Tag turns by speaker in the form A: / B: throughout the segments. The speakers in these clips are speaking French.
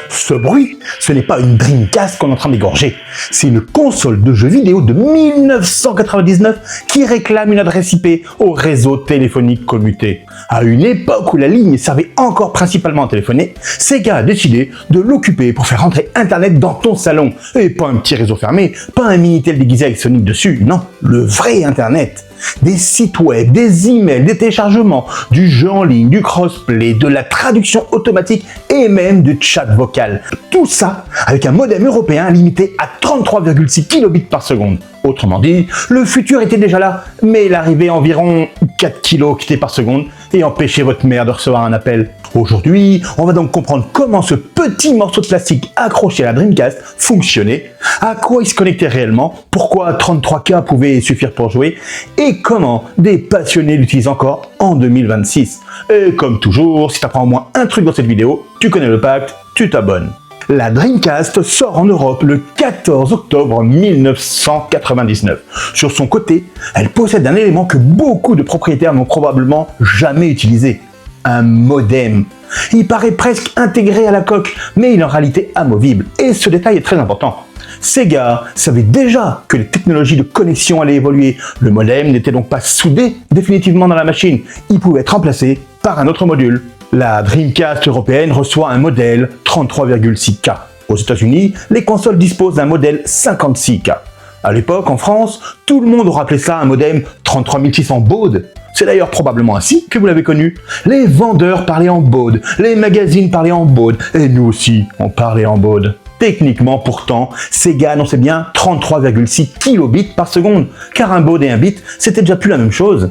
A: Ce bruit, ce n'est pas une Dreamcast qu'on est en train d'égorger. C'est une console de jeux vidéo de 1999 qui réclame une adresse IP au réseau téléphonique commuté. À une époque où la ligne servait encore principalement à téléphoner, Sega a décidé de l'occuper pour faire rentrer Internet dans ton salon. Et pas un petit réseau fermé, pas un Minitel déguisé avec Sonic dessus, non, le vrai Internet. Des sites web, des emails, des téléchargements, du jeu en ligne, du crossplay, de la traduction automatique et même du chat vocal. Tout ça avec un modem européen limité à 33,6 kilobits par seconde. Autrement dit, le futur était déjà là, mais il arrivait à environ 4 kiloctets par seconde et empêchait votre mère de recevoir un appel. Aujourd'hui, on va donc comprendre comment ce petit morceau de plastique accroché à la Dreamcast fonctionnait, à quoi il se connectait réellement, pourquoi 33K pouvait suffire pour jouer, et comment des passionnés l'utilisent encore en 2026. Et comme toujours, si tu apprends au moins un truc dans cette vidéo, tu connais le pacte, tu t'abonnes. La Dreamcast sort en Europe le 14 octobre 1999. Sur son côté, elle possède un élément que beaucoup de propriétaires n'ont probablement jamais utilisé. Un modem. Il paraît presque intégré à la coque, mais il est en réalité amovible. Et ce détail est très important. Sega savait déjà que les technologies de connexion allaient évoluer. Le modem n'était donc pas soudé définitivement dans la machine. Il pouvait être remplacé par un autre module. La Dreamcast européenne reçoit un modèle 33,6K. Aux États-Unis, les consoles disposent d'un modèle 56K. À l'époque, en France, tout le monde aura appelé ça un modem 33600 baud. C'est d'ailleurs probablement ainsi que vous l'avez connu. Les vendeurs parlaient en baud, les magazines parlaient en baud, et nous aussi, on parlait en baud. Techniquement, pourtant, Sega annonçait bien 33,6 kilobits par seconde, car un baud et un bit, c'était déjà plus la même chose.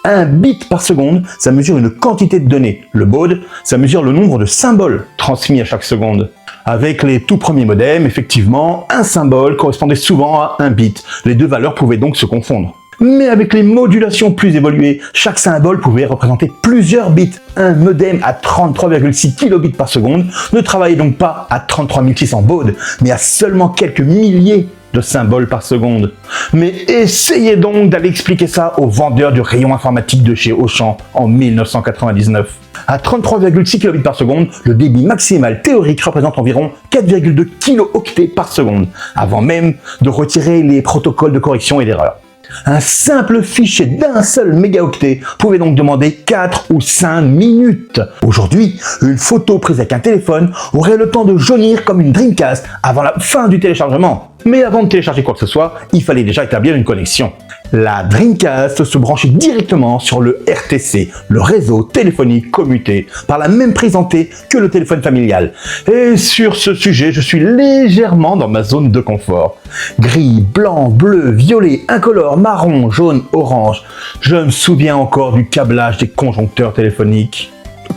A: Un bit par seconde, ça mesure une quantité de données. Le baud, ça mesure le nombre de symboles transmis à chaque seconde. Avec les tout premiers modems, effectivement, un symbole correspondait souvent à un bit. Les deux valeurs pouvaient donc se confondre. Mais avec les modulations plus évoluées, chaque symbole pouvait représenter plusieurs bits. Un modem à 33,6 kilobits par seconde ne travaillait donc pas à 33 600 bauds, mais à seulement quelques milliers de symboles par seconde. Mais essayez donc d'aller expliquer ça aux vendeurs du rayon informatique de chez Auchan en 1999. À 33,6 kilobits par seconde, le débit maximal théorique représente environ 4,2 kilooctets par seconde, avant même de retirer les protocoles de correction et d'erreur. Un simple fichier d'un seul mégaoctet pouvait donc demander 4 ou 5 minutes. Aujourd'hui, une photo prise avec un téléphone aurait le temps de jaunir comme une Dreamcast avant la fin du téléchargement. Mais avant de télécharger quoi que ce soit, il fallait déjà établir une connexion. La Dreamcast se branchait directement sur le RTC, le réseau téléphonique commuté, par la même prise en T que le téléphone familial. Et sur ce sujet, je suis légèrement dans ma zone de confort. Gris, blanc, bleu, violet, incolore, marron, jaune, orange. Je me souviens encore du câblage des conjoncteurs téléphoniques.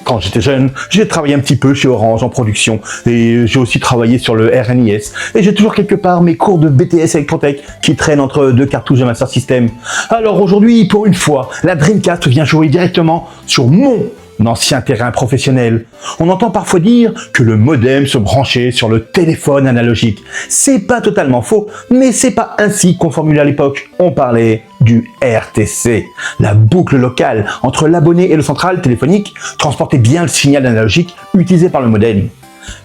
A: Quand j'étais jeune, j'ai travaillé un petit peu chez Orange en production et j'ai aussi travaillé sur le RNIS et j'ai toujours quelque part mes cours de BTS Electrotech qui traînent entre deux cartouches de Master System. Alors aujourd'hui, pour une fois, la Dreamcast vient jouer directement sur mon ancien terrain professionnel. On entend parfois dire que le modem se branchait sur le téléphone analogique. C'est pas totalement faux, mais c'est pas ainsi qu'on formulait à l'époque. On parlait du RTC. La boucle locale entre l'abonné et le central téléphonique transportait bien le signal analogique utilisé par le modem.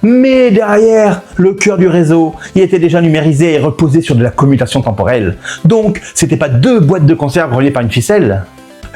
A: Mais derrière, le cœur du réseau, il était déjà numérisé et reposé sur de la commutation temporelle. Donc, c'était pas deux boîtes de conserve reliées par une ficelle.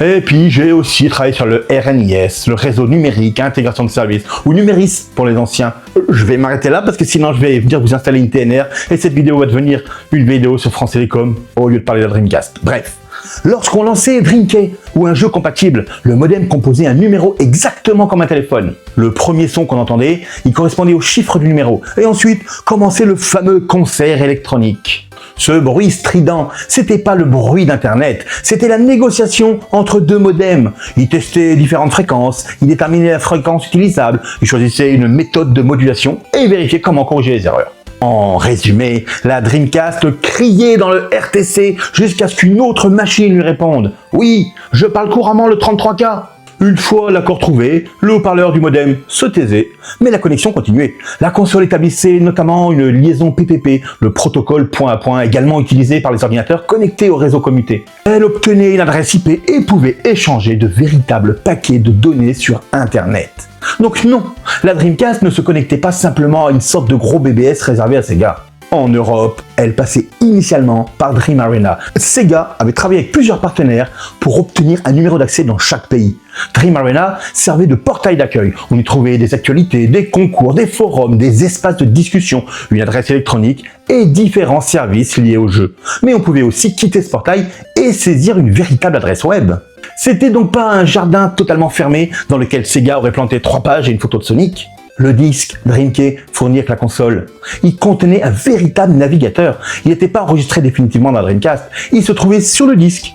A: Et puis j'ai aussi travaillé sur le RNIS, le réseau numérique, intégration de services, ou Numéris pour les anciens. Je vais m'arrêter là parce que sinon je vais venir vous installer une TNR et cette vidéo va devenir une vidéo sur France Télécom au lieu de parler de la Dreamcast. Bref, lorsqu'on lançait Dreamkey ou un jeu compatible, le modem composait un numéro exactement comme un téléphone. Le premier son qu'on entendait, il correspondait au chiffre du numéro. Et ensuite, commençait le fameux concert électronique. Ce bruit strident, c'était pas le bruit d'Internet, c'était la négociation entre deux modems. Ils testaient différentes fréquences, ils déterminaient la fréquence utilisable, ils choisissaient une méthode de modulation et vérifiaient comment corriger les erreurs. En résumé, la Dreamcast criait dans le RTC jusqu'à ce qu'une autre machine lui réponde. Oui, je parle couramment le 33K. Une fois l'accord trouvé, le haut-parleur du modem se taisait, mais la connexion continuait. La console établissait notamment une liaison PPP, le protocole point à point également utilisé par les ordinateurs connectés au réseau commuté. Elle obtenait une adresse IP et pouvait échanger de véritables paquets de données sur Internet. Donc non, La Dreamcast ne se connectait pas simplement à une sorte de gros BBS réservé à Sega. En Europe, elle passait initialement par Dream Arena. Sega avait travaillé avec plusieurs partenaires pour obtenir un numéro d'accès dans chaque pays. Dream Arena servait de portail d'accueil. On y trouvait des actualités, des concours, des forums, des espaces de discussion, une adresse électronique et différents services liés au jeu. Mais on pouvait aussi quitter ce portail et saisir une véritable adresse web. C'était donc pas un jardin totalement fermé dans lequel Sega aurait planté 3 pages et une photo de Sonic. Le disque Dreamcast fourni avec la console, il contenait un véritable navigateur. Il n'était pas enregistré définitivement dans la Dreamcast, il se trouvait sur le disque,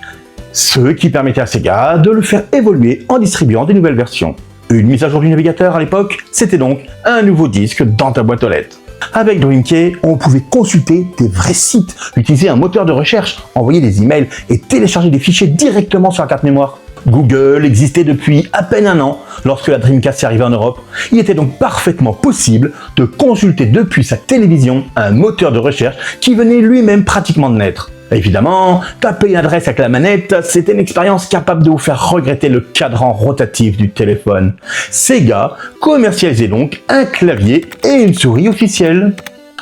A: ce qui permettait à Sega de le faire évoluer en distribuant des nouvelles versions. Une mise à jour du navigateur à l'époque, c'était donc un nouveau disque dans ta boîte aux lettres. Avec Dreamcast, on pouvait consulter des vrais sites, utiliser un moteur de recherche, envoyer des emails et télécharger des fichiers directement sur la carte mémoire. Google existait depuis à peine un an lorsque la Dreamcast est arrivée en Europe. Il était donc parfaitement possible de consulter depuis sa télévision un moteur de recherche qui venait lui-même pratiquement de naître. Évidemment, taper une adresse avec la manette, c'était une expérience capable de vous faire regretter le cadran rotatif du téléphone. Sega commercialisait donc un clavier et une souris officielle.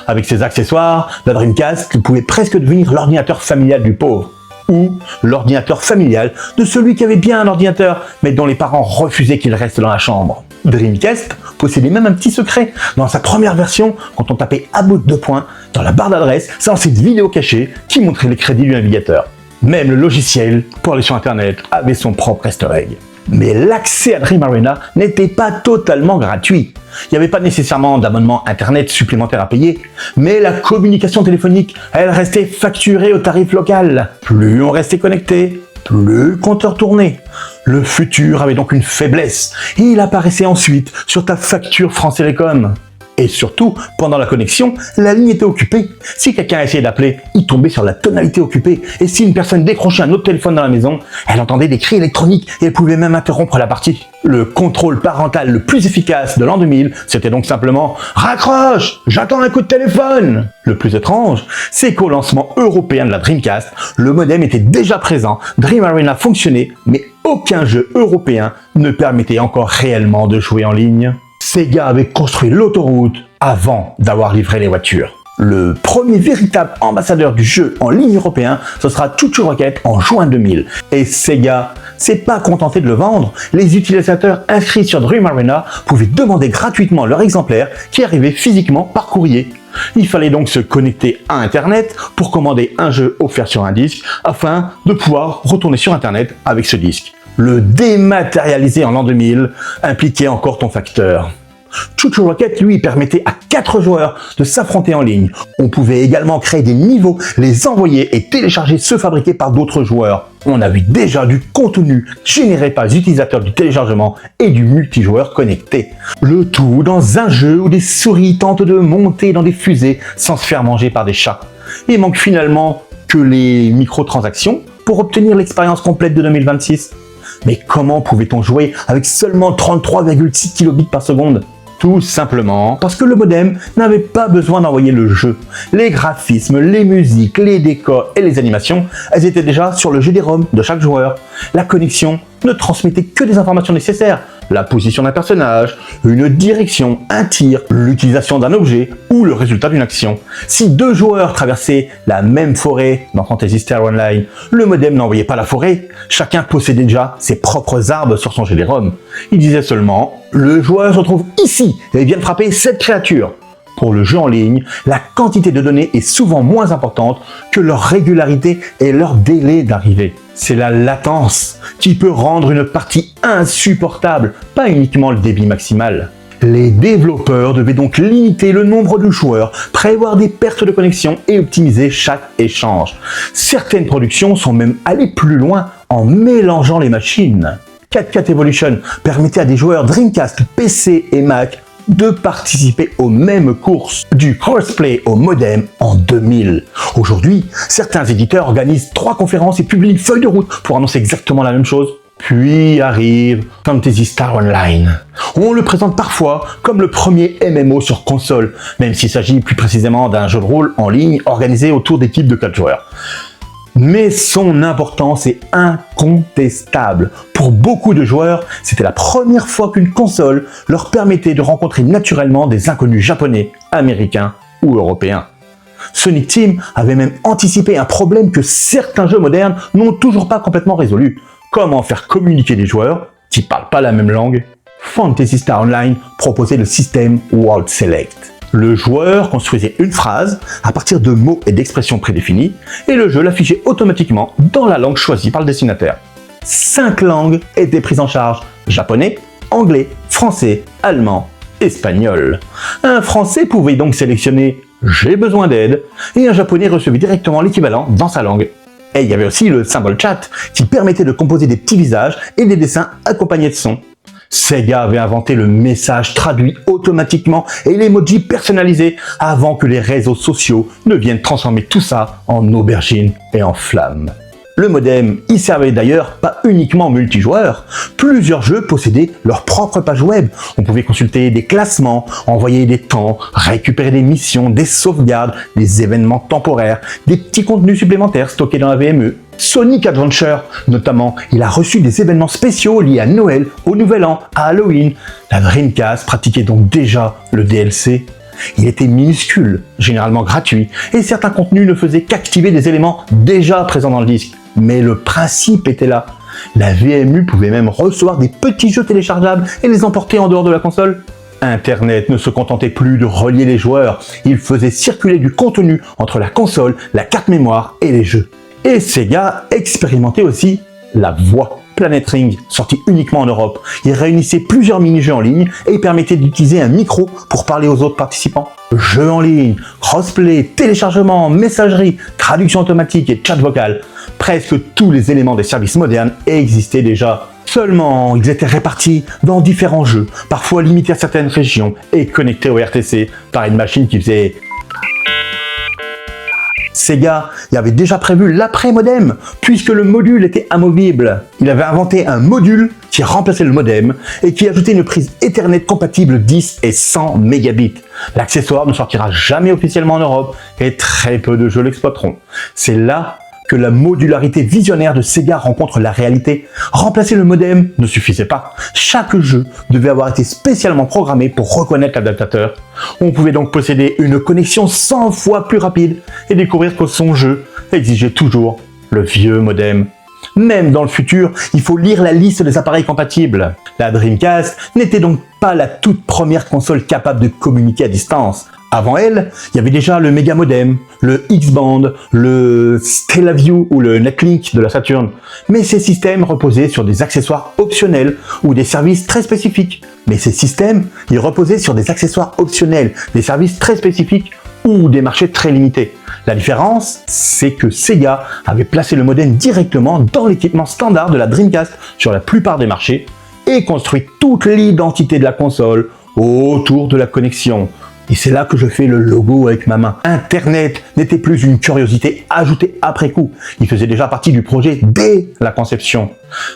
A: Avec ses accessoires, la Dreamcast pouvait presque devenir l'ordinateur familial du pauvre. Ou l'ordinateur familial de celui qui avait bien un ordinateur, mais dont les parents refusaient qu'il reste dans la chambre. Dreamcast possédait même un petit secret. Dans sa première version, quand on tapait à bout de 2 points, dans la barre d'adresse, ça lançait une vidéo cachée qui montrait les crédits du navigateur. Même le logiciel pour aller sur internet avait son propre easter egg. Mais l'accès à Dream Arena n'était pas totalement gratuit. Il n'y avait pas nécessairement d'abonnement internet supplémentaire à payer, mais la communication téléphonique, elle restait facturée au tarif local. Plus on restait connecté, plus le compteur tournait. Le futur avait donc une faiblesse, et il apparaissait ensuite sur ta facture France Télécom. Et surtout, pendant la connexion, la ligne était occupée. Si quelqu'un essayait d'appeler, il tombait sur la tonalité occupée. Et si une personne décrochait un autre téléphone dans la maison, elle entendait des cris électroniques et elle pouvait même interrompre la partie. Le contrôle parental le plus efficace de l'an 2000, c'était donc simplement « Raccroche, j'attends un coup de téléphone !» Le plus étrange, c'est qu'au lancement européen de la Dreamcast, le modem était déjà présent, Dream Arena fonctionnait, mais aucun jeu européen ne permettait encore réellement de jouer en ligne. Sega avait construit l'autoroute avant d'avoir livré les voitures. Le premier véritable ambassadeur du jeu en ligne européen, ce sera Chuchu Rocket en juin 2000. Et Sega s'est pas contenté de le vendre, les utilisateurs inscrits sur Dream Arena pouvaient demander gratuitement leur exemplaire qui arrivait physiquement par courrier. Il fallait donc se connecter à Internet pour commander un jeu offert sur un disque afin de pouvoir retourner sur Internet avec ce disque. Le dématérialiser en l'an 2000 impliquait encore ton facteur. Chuchu Rocket, lui, permettait à 4 joueurs de s'affronter en ligne. On pouvait également créer des niveaux, les envoyer et télécharger ceux fabriqués par d'autres joueurs. On a vu déjà du contenu généré par les utilisateurs du téléchargement et du multijoueur connecté. Le tout dans un jeu où des souris tentent de monter dans des fusées sans se faire manger par des chats. Il manque finalement que les microtransactions pour obtenir l'expérience complète de 2026. Mais comment pouvait-on jouer avec seulement 33,6 kilobits par seconde ? Tout simplement parce que le modem n'avait pas besoin d'envoyer le jeu. Les graphismes, les musiques, les décors et les animations, elles étaient déjà sur le GD-ROM de chaque joueur. La connexion ne transmettait que des informations nécessaires. La position d'un personnage, une direction, un tir, l'utilisation d'un objet ou le résultat d'une action. Si 2 joueurs traversaient la même forêt dans Phantasy Star Online, le modem n'envoyait pas la forêt. Chacun possédait déjà ses propres arbres sur son GD-ROM. Il disait seulement « Le joueur se trouve ici et vient de frapper cette créature ». Pour le jeu en ligne, la quantité de données est souvent moins importante que leur régularité et leur délai d'arrivée. C'est la latence qui peut rendre une partie insupportable, pas uniquement le débit maximal. Les développeurs devaient donc limiter le nombre de joueurs, prévoir des pertes de connexion et optimiser chaque échange. Certaines productions sont même allées plus loin en mélangeant les machines. Cat Evolution permettait à des joueurs Dreamcast, PC et Mac de participer aux mêmes courses, du crossplay au modem en 2000. Aujourd'hui, certains éditeurs organisent 3 conférences et publient une feuille de route pour annoncer exactement la même chose. Puis arrive Phantasy Star Online. On le présente parfois comme le premier MMO sur console, même s'il s'agit plus précisément d'un jeu de rôle en ligne organisé autour d'équipes de 4 joueurs. Mais son importance est incontestable. Pour beaucoup de joueurs, c'était la première fois qu'une console leur permettait de rencontrer naturellement des inconnus japonais, américains ou européens. Sonic Team avait même anticipé un problème que certains jeux modernes n'ont toujours pas complètement résolu. Comment faire communiquer des joueurs qui ne parlent pas la même langue? Phantasy Star Online proposait le système World Select. Le joueur construisait une phrase à partir de mots et d'expressions prédéfinis et le jeu l'affichait automatiquement dans la langue choisie par le destinataire. 5 langues étaient prises en charge: japonais, anglais, français, allemand, espagnol. Un français pouvait donc sélectionner « j'ai besoin d'aide » et un japonais recevait directement l'équivalent dans sa langue. Et il y avait aussi le symbole chat qui permettait de composer des petits visages et des dessins accompagnés de sons. Sega avait inventé le message traduit automatiquement et l'emoji personnalisé avant que les réseaux sociaux ne viennent transformer tout ça en aubergine et en flammes. Le modem y servait d'ailleurs pas uniquement multijoueur. Plusieurs jeux possédaient leur propre page web. On pouvait consulter des classements, envoyer des temps, récupérer des missions, des sauvegardes, des événements temporaires, des petits contenus supplémentaires stockés dans la VME. Sonic Adventure, notamment, il a reçu des événements spéciaux liés à Noël, au Nouvel An, à Halloween. La Dreamcast pratiquait donc déjà le DLC. Il était minuscule, généralement gratuit, et certains contenus ne faisaient qu'activer des éléments déjà présents dans le disque. Mais le principe était là. La VMU pouvait même recevoir des petits jeux téléchargeables et les emporter en dehors de la console. Internet ne se contentait plus de relier les joueurs, il faisait circuler du contenu entre la console, la carte mémoire et les jeux. Et Sega expérimentait aussi la voix. Planet Ring, sorti uniquement en Europe, il réunissait plusieurs mini-jeux en ligne et permettait d'utiliser un micro pour parler aux autres participants. Jeux en ligne, crossplay, téléchargement, messagerie, traduction automatique et chat vocal. Presque tous les éléments des services modernes existaient déjà. Seulement, ils étaient répartis dans différents jeux, parfois limités à certaines régions et connectés au RTC par une machine qui faisait... Sega y avait déjà prévu l'après-modem, puisque le module était amovible. Il avait inventé un module qui remplaçait le modem et qui ajoutait une prise Ethernet compatible 10 et 100 mégabits. L'accessoire ne sortira jamais officiellement en Europe et très peu de jeux l'exploiteront. C'est là que la modularité visionnaire de Sega rencontre la réalité. Remplacer le modem ne suffisait pas. Chaque jeu devait avoir été spécialement programmé pour reconnaître l'adaptateur. On pouvait donc posséder une connexion 100 fois plus rapide et découvrir que son jeu exigeait toujours le vieux modem. Même dans le futur, il faut lire la liste des appareils compatibles. La Dreamcast n'était donc pas la toute première console capable de communiquer à distance. Avant elle, il y avait déjà le Mega Modem, le X-Band, le Stellaview ou le Netlink de la Saturn. Mais ces systèmes reposaient sur des accessoires optionnels ou des services très spécifiques. des services très spécifiques ou des marchés très limités. La différence, c'est que Sega avait placé le modem directement dans l'équipement standard de la Dreamcast sur la plupart des marchés et construit toute l'identité de la console autour de la connexion. Et c'est là que je fais le logo avec ma main. Internet n'était plus une curiosité ajoutée après coup. Il faisait déjà partie du projet dès la conception.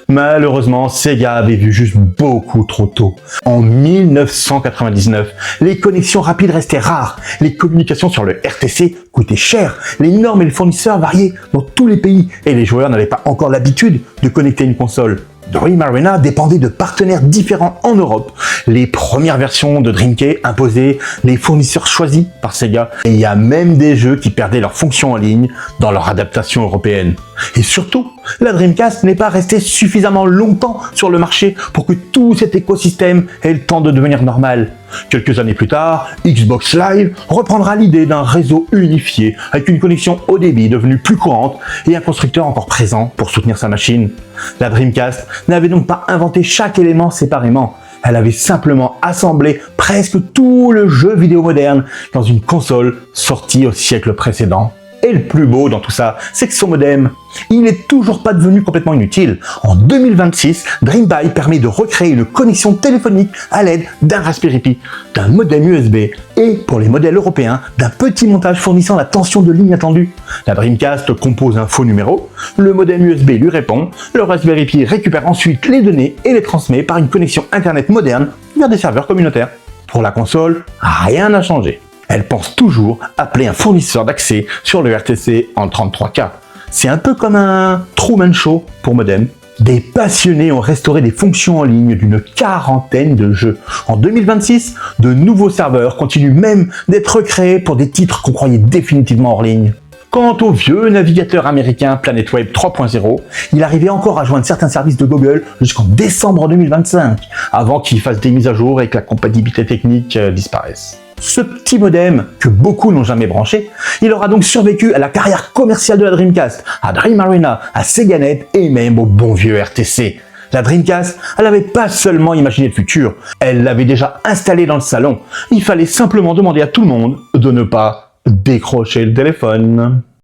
A: Malheureusement, Sega avait vu juste beaucoup trop tôt. En 1999, les connexions rapides restaient rares. Les communications sur le RTC coûtaient cher. Les normes et les fournisseurs variaient dans tous les pays. Et les joueurs n'avaient pas encore l'habitude de connecter une console. Dream Arena dépendait de partenaires différents en Europe. Les premières versions de Dreamcast imposaient les fournisseurs choisis par Sega. Et il y a même des jeux qui perdaient leur fonction en ligne dans leur adaptation européenne. Et surtout, la Dreamcast n'est pas restée suffisamment longtemps sur le marché pour que tout cet écosystème ait le temps de devenir normal. Quelques années plus tard, Xbox Live reprendra l'idée d'un réseau unifié avec une connexion haut débit devenue plus courante et un constructeur encore présent pour soutenir sa machine. La Dreamcast n'avait donc pas inventé chaque élément séparément. Elle avait simplement assemblé presque tout le jeu vidéo moderne dans une console sortie au siècle précédent. Et le plus beau dans tout ça, c'est que son modem, il n'est toujours pas devenu complètement inutile. En 2026, DreamBuy permet de recréer une connexion téléphonique à l'aide d'un Raspberry Pi, d'un modem USB et, pour les modèles européens, d'un petit montage fournissant la tension de ligne attendue. La Dreamcast compose un faux numéro, le modem USB lui répond, le Raspberry Pi récupère ensuite les données et les transmet par une connexion Internet moderne vers des serveurs communautaires. Pour la console, rien n'a changé. Elle pense toujours appeler un fournisseur d'accès sur le RTC en 33K. C'est un peu comme un Truman Show pour modem. Des passionnés ont restauré des fonctions en ligne d'une quarantaine de jeux. En 2026, de nouveaux serveurs continuent même d'être créés pour des titres qu'on croyait définitivement hors ligne. Quant au vieux navigateur américain Planet Web 3.0, il arrivait encore à joindre certains services de Google jusqu'en décembre 2025, avant qu'il fasse des mises à jour et que la compatibilité technique disparaisse. Ce petit modem, que beaucoup n'ont jamais branché, il aura donc survécu à la carrière commerciale de la Dreamcast, à Dream Arena, à SegaNet et même au bon vieux RTC. La Dreamcast, elle n'avait pas seulement imaginé le futur, elle l'avait déjà installé dans le salon. Il fallait simplement demander à tout le monde de ne pas décrocher le téléphone.